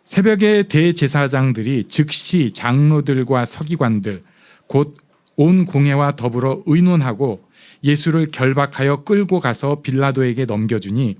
새벽에 대제사장들이 즉시 장로들과 서기관들 곧 온 공회와 더불어 의논하고 예수를 결박하여 끌고 가서 빌라도에게 넘겨주니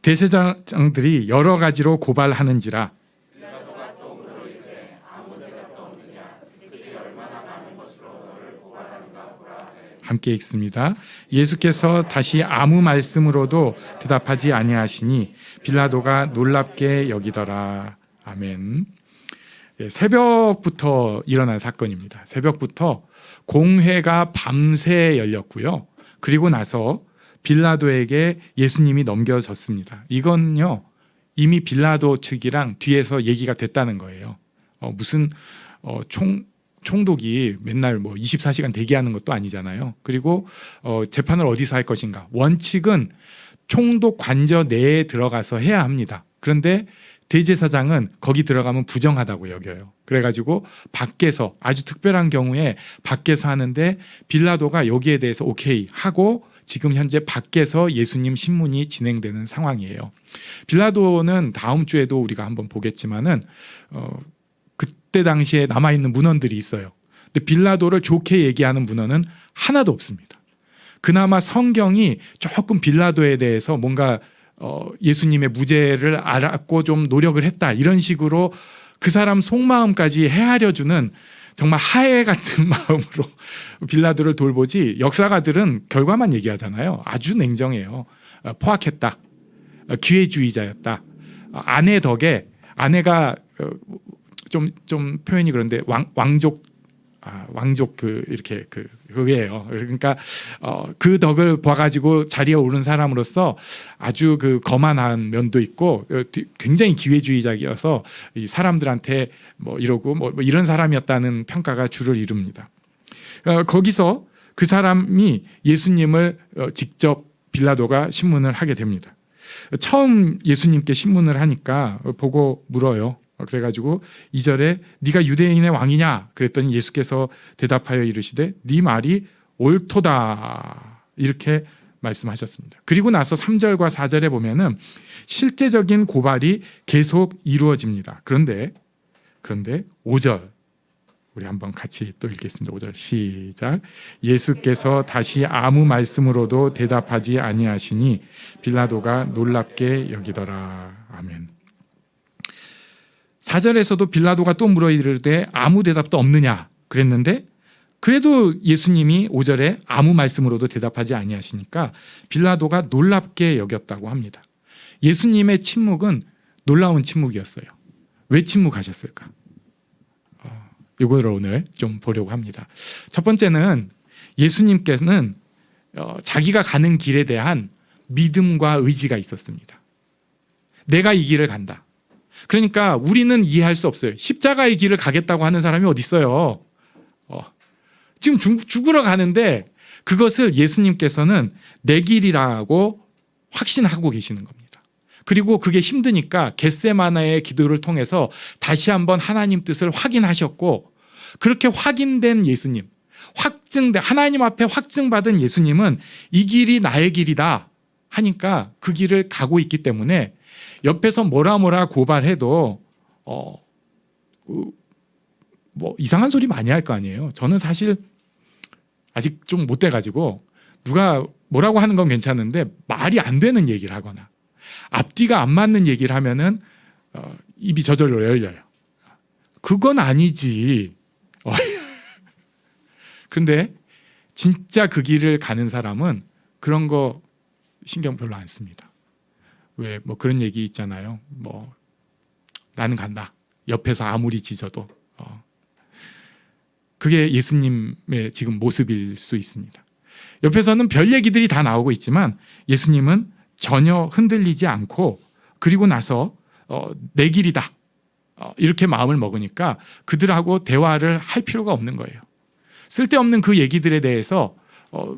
대제사장들이 여러 가지로 고발하는지라 함께 읽습니다. 예수께서 다시 아무 말씀으로도 대답하지 아니하시니 빌라도가 놀랍게 여기더라. 아멘. 새벽부터 일어난 사건입니다. 새벽부터 공회가 밤새 열렸고요. 그리고 나서 빌라도에게 예수님이 넘겨졌습니다. 이건요, 이미 빌라도 측이랑 뒤에서 얘기가 됐다는 거예요. 무슨 총독이 맨날 24시간 대기하는 것도 아니잖아요. 그리고 재판을 어디서 할 것인가. 원칙은 총독 관저 내에 들어가서 해야 합니다. 그런데 대제사장은 거기 들어가면 부정하다고 여겨요. 그래가지고 밖에서 아주 특별한 경우에 밖에서 하는데 빌라도가 여기에 대해서 오케이 하고 지금 현재 밖에서 예수님 신문이 진행되는 상황이에요. 빌라도는 다음 주에도 우리가 한번 보겠지만은 그때 당시에 남아있는 문헌들이 있어요. 근데 빌라도를 좋게 얘기하는 문헌은 하나도 없습니다. 그나마 성경이 조금 빌라도에 대해서 뭔가 예수님의 무죄를 알았고 좀 노력을 했다 이런 식으로 그 사람 속마음까지 헤아려주는 정말 하해 같은 마음으로 빌라도를 돌보지, 역사가들은 결과만 얘기하잖아요. 아주 냉정해요. 포악했다, 기회주의자였다, 아내 덕에, 아내가 좀 표현이 그런데 왕족 그게요. 그러니까 그 덕을 봐가지고 자리에 오른 사람으로서 아주 그 거만한 면도 있고 굉장히 기회주의자이어서 이 사람들한테 이러고 이런 사람이었다는 평가가 주를 이룹니다. 거기서 그 사람이 예수님을 직접 빌라도가 신문을 하게 됩니다. 처음 예수님께 신문을 하니까 보고 물어요. 그래가지고 2절에 네가 유대인의 왕이냐 그랬더니 예수께서 대답하여 이르시되 네 말이 옳도다 이렇게 말씀하셨습니다. 그리고 나서 3절과 4절에 보면은 실제적인 고발이 계속 이루어집니다. 그런데 5절 우리 한번 같이 또 읽겠습니다. 5절 시작. 예수께서 다시 아무 말씀으로도 대답하지 아니하시니 빌라도가 놀랍게 여기더라. 아멘. 4절에서도 빌라도가 또 물어 이르되 아무 대답도 없느냐 그랬는데 그래도 예수님이 5절에 아무 말씀으로도 대답하지 아니하시니까 빌라도가 놀랍게 여겼다고 합니다. 예수님의 침묵은 놀라운 침묵이었어요. 왜 침묵하셨을까? 이걸 오늘 좀 보려고 합니다. 첫 번째는 예수님께서는 자기가 가는 길에 대한 믿음과 의지가 있었습니다. 내가 이 길을 간다. 그러니까 우리는 이해할 수 없어요. 십자가의 길을 가겠다고 하는 사람이 어디 있어요? 지금 죽으러 가는데 그것을 예수님께서는 내 길이라고 확신하고 계시는 겁니다. 그리고 그게 힘드니까 겟세마나의 기도를 통해서 다시 한번 하나님 뜻을 확인하셨고, 그렇게 확인된 예수님, 하나님 앞에 확증받은 예수님은 이 길이 나의 길이다 하니까 그 길을 가고 있기 때문에 옆에서 뭐라 고발해도 이상한 소리 많이 할 거 아니에요. 저는 사실 아직 좀 못 돼가지고 누가 뭐라고 하는 건 괜찮은데 말이 안 되는 얘기를 하거나 앞뒤가 안 맞는 얘기를 하면은 입이 저절로 열려요. 그건 아니지. 그런데 진짜 그 길을 가는 사람은 그런 거 신경 별로 안 씁니다. 왜 그런 얘기 있잖아요. 나는 간다. 옆에서 아무리 짖어도. 그게 예수님의 지금 모습일 수 있습니다. 옆에서는 별 얘기들이 다 나오고 있지만 예수님은 전혀 흔들리지 않고, 그리고 나서 내 길이다 이렇게 마음을 먹으니까 그들하고 대화를 할 필요가 없는 거예요. 쓸데없는 그 얘기들에 대해서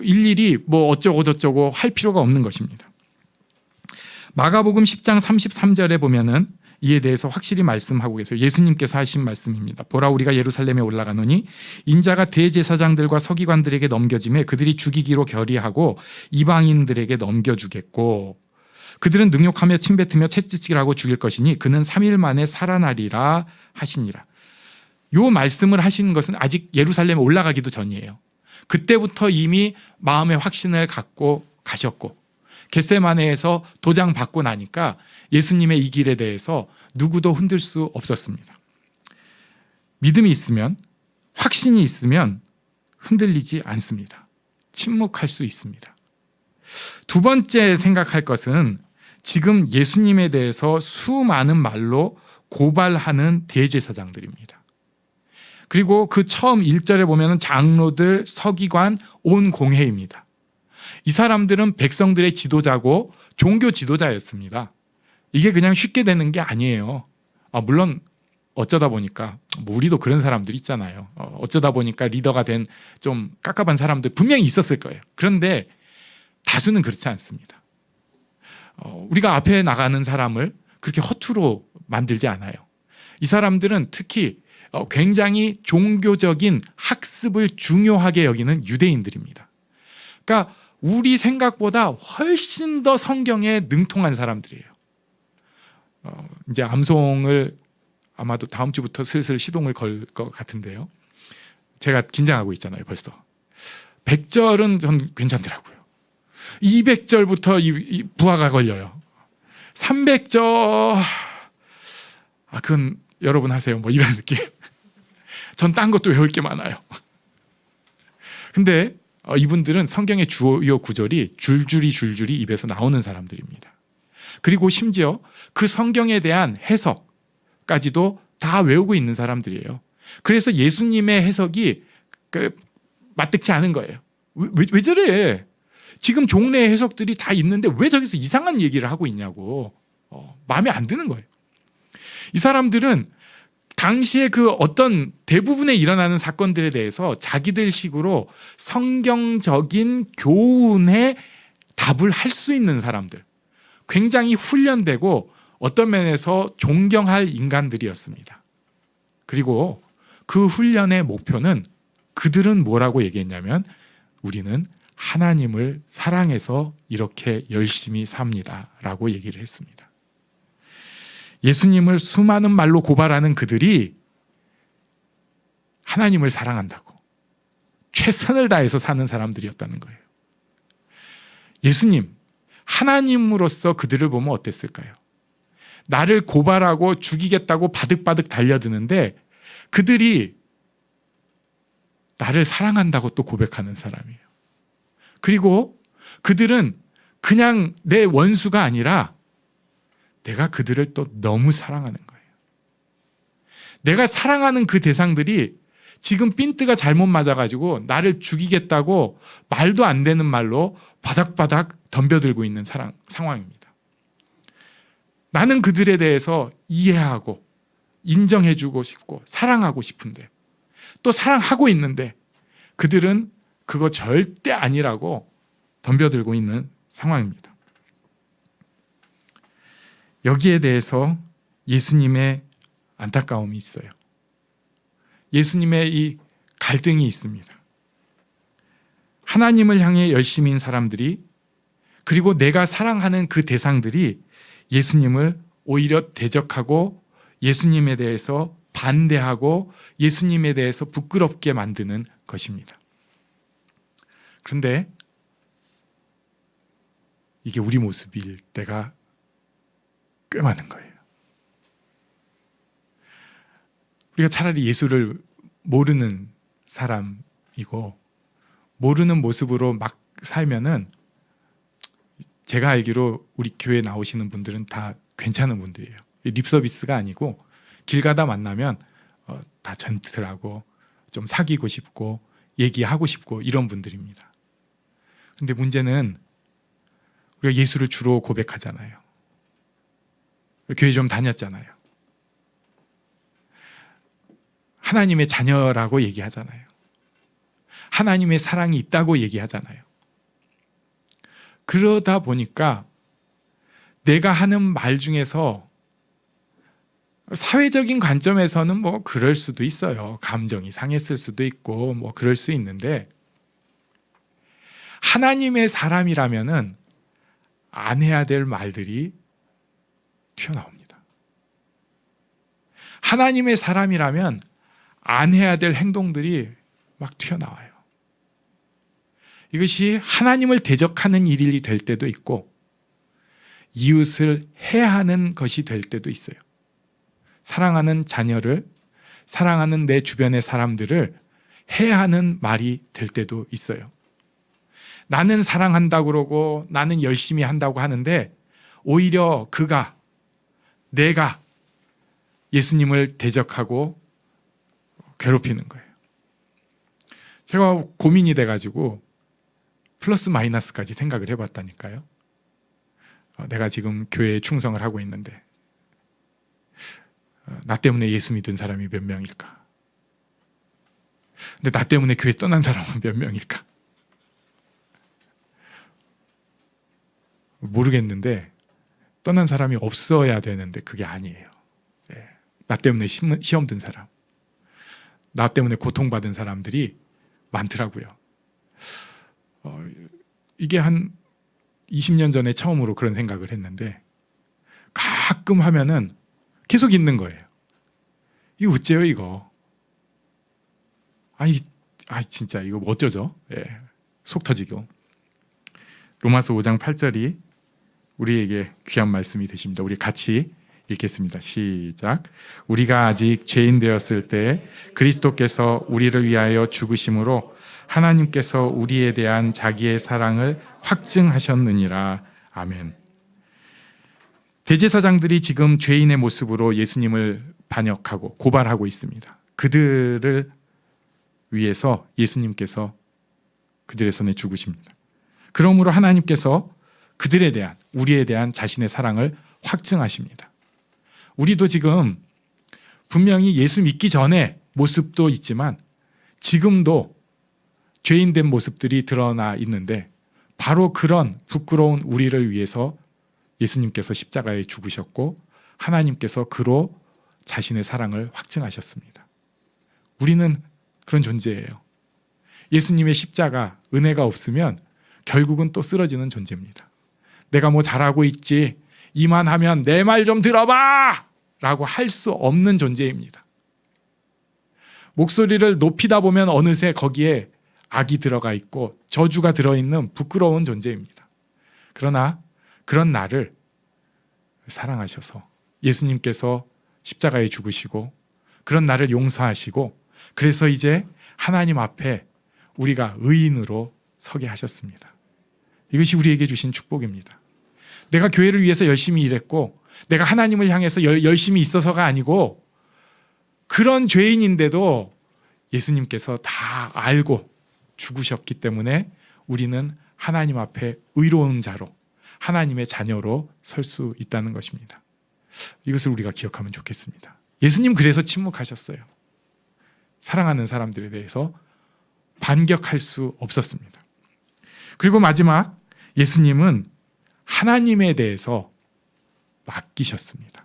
일일이 어쩌고 저쩌고 할 필요가 없는 것입니다. 마가복음 10장 33절에 보면은 이에 대해서 확실히 말씀하고 계세요. 예수님께서 하신 말씀입니다. 보라, 우리가 예루살렘에 올라가노니 인자가 대제사장들과 서기관들에게 넘겨짐에 그들이 죽이기로 결의하고 이방인들에게 넘겨주겠고 그들은 능욕하며 침뱉으며 채찍질하고 죽일 것이니 그는 3일 만에 살아나리라 하시니라. 요 말씀을 하신 것은 아직 예루살렘에 올라가기도 전이에요. 그때부터 이미 마음의 확신을 갖고 가셨고 겟세마네에서 도장 받고 나니까 예수님의 이 길에 대해서 누구도 흔들 수 없었습니다. 믿음이 있으면, 확신이 있으면 흔들리지 않습니다. 침묵할 수 있습니다. 두 번째 생각할 것은 지금 예수님에 대해서 수많은 말로 고발하는 대제사장들입니다. 그리고 그 처음 1절에 보면 장로들, 서기관, 온 공회입니다. 이 사람들은 백성들의 지도자고 종교 지도자였습니다. 이게 그냥 쉽게 되는 게 아니에요. 물론 어쩌다 보니까 우리도 그런 사람들 있잖아요. 어쩌다 보니까 리더가 된 좀 깝깝한 사람들 분명히 있었을 거예요. 그런데 다수는 그렇지 않습니다. 우리가 앞에 나가는 사람을 그렇게 허투루 만들지 않아요. 이 사람들은 특히 굉장히 종교적인 학습을 중요하게 여기는 유대인들입니다. 그러니까 우리 생각보다 훨씬 더 성경에 능통한 사람들이에요. 이제 암송을 아마도 다음 주부터 슬슬 시동을 걸 것 같은데요. 제가 긴장하고 있잖아요, 벌써. 100절은 전 괜찮더라고요. 200절부터 이 부하가 걸려요. 300절, 그건 여러분 하세요. 뭐 이런 느낌. 전 딴 것도 외울 게 많아요. 근데 이분들은 성경의 주요 구절이 줄줄이 입에서 나오는 사람들입니다. 그리고 심지어 그 성경에 대한 해석까지도 다 외우고 있는 사람들이에요. 그래서 예수님의 해석이 맞득치 않은 거예요. 왜 저래? 지금 종래의 해석들이 다 있는데 왜 저기서 이상한 얘기를 하고 있냐고 마음에 안 드는 거예요. 이 사람들은 당시에 그 어떤 대부분에 일어나는 사건들에 대해서 자기들 식으로 성경적인 교훈에 답을 할 수 있는 사람들, 굉장히 훈련되고 어떤 면에서 존경할 인간들이었습니다. 그리고 그 훈련의 목표는 그들은 뭐라고 얘기했냐면 우리는 하나님을 사랑해서 이렇게 열심히 삽니다 라고 얘기를 했습니다. 예수님을 수많은 말로 고발하는 그들이 하나님을 사랑한다고 최선을 다해서 사는 사람들이었다는 거예요. 예수님, 하나님으로서 그들을 보면 어땠을까요? 나를 고발하고 죽이겠다고 바득바득 달려드는데 그들이 나를 사랑한다고 또 고백하는 사람이에요. 그리고 그들은 그냥 내 원수가 아니라 내가 그들을 또 너무 사랑하는 거예요. 내가 사랑하는 그 대상들이 지금 핀트가 잘못 맞아가지고 나를 죽이겠다고 말도 안 되는 말로 바닥바닥 덤벼들고 있는 상황입니다. 나는 그들에 대해서 이해하고 인정해주고 싶고 사랑하고 싶은데 또 사랑하고 있는데 그들은 그거 절대 아니라고 덤벼들고 있는 상황입니다. 여기에 대해서 예수님의 안타까움이 있어요. 예수님의 이 갈등이 있습니다. 하나님을 향해 열심인 사람들이 그리고 내가 사랑하는 그 대상들이 예수님을 오히려 대적하고 예수님에 대해서 반대하고 예수님에 대해서 부끄럽게 만드는 것입니다. 그런데 이게 우리 모습일 때가 꽤 많은 거예요. 우리가 차라리 예수를 모르는 사람이고 모르는 모습으로 막 살면은 제가 알기로 우리 교회 나오시는 분들은 다 괜찮은 분들이에요. 립서비스가 아니고 길 가다 만나면 다 젠틀하고 좀 사귀고 싶고 얘기하고 싶고 이런 분들입니다. 근데 문제는 우리가 예수를 주로 고백하잖아요. 교회 좀 다녔잖아요. 하나님의 자녀라고 얘기하잖아요. 하나님의 사랑이 있다고 얘기하잖아요. 그러다 보니까 내가 하는 말 중에서 사회적인 관점에서는 뭐 그럴 수도 있어요. 감정이 상했을 수도 있고 뭐 그럴 수 있는데, 하나님의 사람이라면은 안 해야 될 말들이 튀어나옵니다. 하나님의 사람이라면 안 해야 될 행동들이 막 튀어나와요. 이것이 하나님을 대적하는 일이 될 때도 있고 이웃을 해하는 것이 될 때도 있어요. 사랑하는 자녀를, 사랑하는 내 주변의 사람들을 해하는 말이 될 때도 있어요. 나는 사랑한다고 그러고 나는 열심히 한다고 하는데 오히려 내가 예수님을 대적하고 괴롭히는 거예요. 제가 고민이 돼가지고 플러스 마이너스까지 생각을 해봤다니까요. 내가 지금 교회에 충성을 하고 있는데 나 때문에 예수 믿은 사람이 몇 명일까? 근데 나 때문에 교회 떠난 사람은 몇 명일까? 모르겠는데 떠난 사람이 없어야 되는데 그게 아니에요. 나 때문에 시험 든 사람, 나 때문에 고통받은 사람들이 많더라고요. 이게 한 20년 전에 처음으로 그런 생각을 했는데 가끔 하면은 계속 있는 거예요. 이거 어째요 이거? 아니 진짜 이거 어쩌죠? 속 터지고. 로마서 5장 8절이 우리에게 귀한 말씀이 되십니다. 우리 같이 읽겠습니다. 시작. 우리가 아직 죄인 되었을 때 그리스도께서 우리를 위하여 죽으심으로 하나님께서 우리에 대한 자기의 사랑을 확증하셨느니라. 아멘. 대제사장들이 지금 죄인의 모습으로 예수님을 반역하고 고발하고 있습니다. 그들을 위해서 예수님께서 그들의 손에 죽으십니다. 그러므로 하나님께서 그들에 대한, 우리에 대한 자신의 사랑을 확증하십니다. 우리도 지금 분명히 예수 믿기 전에 모습도 있지만 지금도 죄인된 모습들이 드러나 있는데 바로 그런 부끄러운 우리를 위해서 예수님께서 십자가에 죽으셨고 하나님께서 그로 자신의 사랑을 확증하셨습니다. 우리는 그런 존재예요. 예수님의 십자가, 은혜가 없으면 결국은 또 쓰러지는 존재입니다. 내가 뭐 잘하고 있지, 이만하면 내 말 좀 들어봐! 라고 할 수 없는 존재입니다. 목소리를 높이다 보면 어느새 거기에 악이 들어가 있고 저주가 들어있는 부끄러운 존재입니다. 그러나 그런 나를 사랑하셔서 예수님께서 십자가에 죽으시고 그런 나를 용서하시고 그래서 이제 하나님 앞에 우리가 의인으로 서게 하셨습니다. 이것이 우리에게 주신 축복입니다. 내가 교회를 위해서 열심히 일했고 내가 하나님을 향해서 열심히 있어서가 아니고 그런 죄인인데도 예수님께서 다 알고 죽으셨기 때문에 우리는 하나님 앞에 의로운 자로 하나님의 자녀로 설 수 있다는 것입니다. 이것을 우리가 기억하면 좋겠습니다. 예수님 그래서 침묵하셨어요. 사랑하는 사람들에 대해서 반격할 수 없었습니다. 그리고 마지막, 예수님은 하나님에 대해서 맡기셨습니다.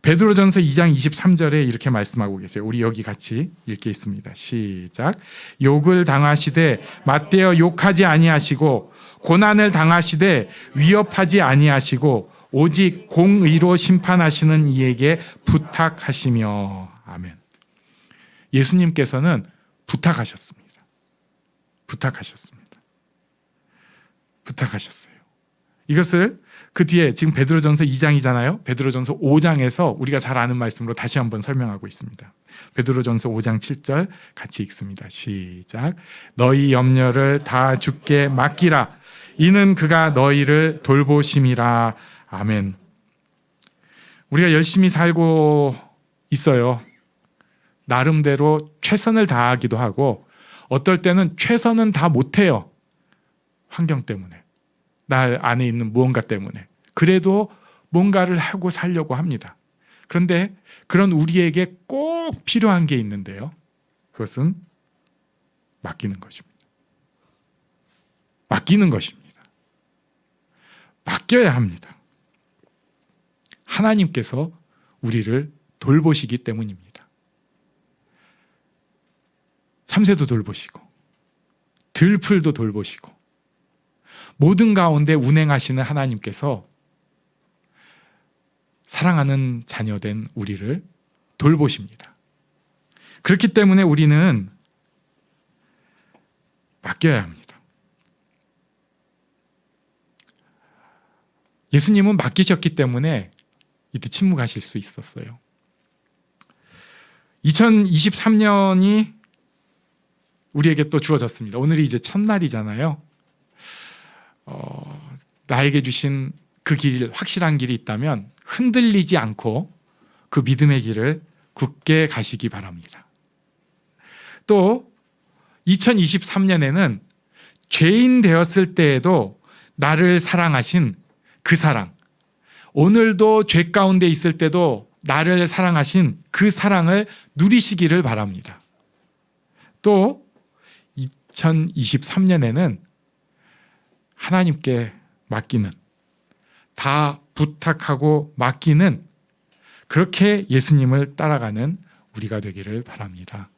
베드로전서 2장 23절에 이렇게 말씀하고 계세요. 우리 여기 같이 읽겠습니다. 시작. 욕을 당하시되 맞대어 욕하지 아니하시고 고난을 당하시되 위협하지 아니하시고 오직 공의로 심판하시는 이에게 부탁하시며. 아멘. 예수님께서는 부탁하셨습니다. 부탁하셨어요. 이것을 그 뒤에 지금 베드로전서 2장이잖아요. 베드로전서 5장에서 우리가 잘 아는 말씀으로 다시 한번 설명하고 있습니다. 베드로전서 5장 7절 같이 읽습니다. 시작. 너희 염려를 다 주께 맡기라. 이는 그가 너희를 돌보심이라. 아멘. 우리가 열심히 살고 있어요. 나름대로 최선을 다하기도 하고 어떨 때는 최선은 다 못해요. 환경 때문에, 나 안에 있는 무언가 때문에. 그래도 뭔가를 하고 살려고 합니다. 그런데 그런 우리에게 꼭 필요한 게 있는데요. 그것은 맡기는 것입니다. 맡기는 것입니다. 맡겨야 합니다. 하나님께서 우리를 돌보시기 때문입니다. 참새도 돌보시고 들풀도 돌보시고 모든 가운데 운행하시는 하나님께서 사랑하는 자녀된 우리를 돌보십니다. 그렇기 때문에 우리는 맡겨야 합니다. 예수님은 맡기셨기 때문에 이때 침묵하실 수 있었어요. 2023년이 우리에게 또 주어졌습니다. 오늘이 이제 첫날이잖아요. 나에게 주신 그 길, 확실한 길이 있다면 흔들리지 않고 그 믿음의 길을 굳게 가시기 바랍니다. 또 2023년에는 죄인 되었을 때에도 나를 사랑하신 그 사랑, 오늘도 죄 가운데 있을 때도 나를 사랑하신 그 사랑을 누리시기를 바랍니다. 또 2023년에는 하나님께 맡기는, 다 부탁하고 맡기는, 그렇게 예수님을 따라가는 우리가 되기를 바랍니다.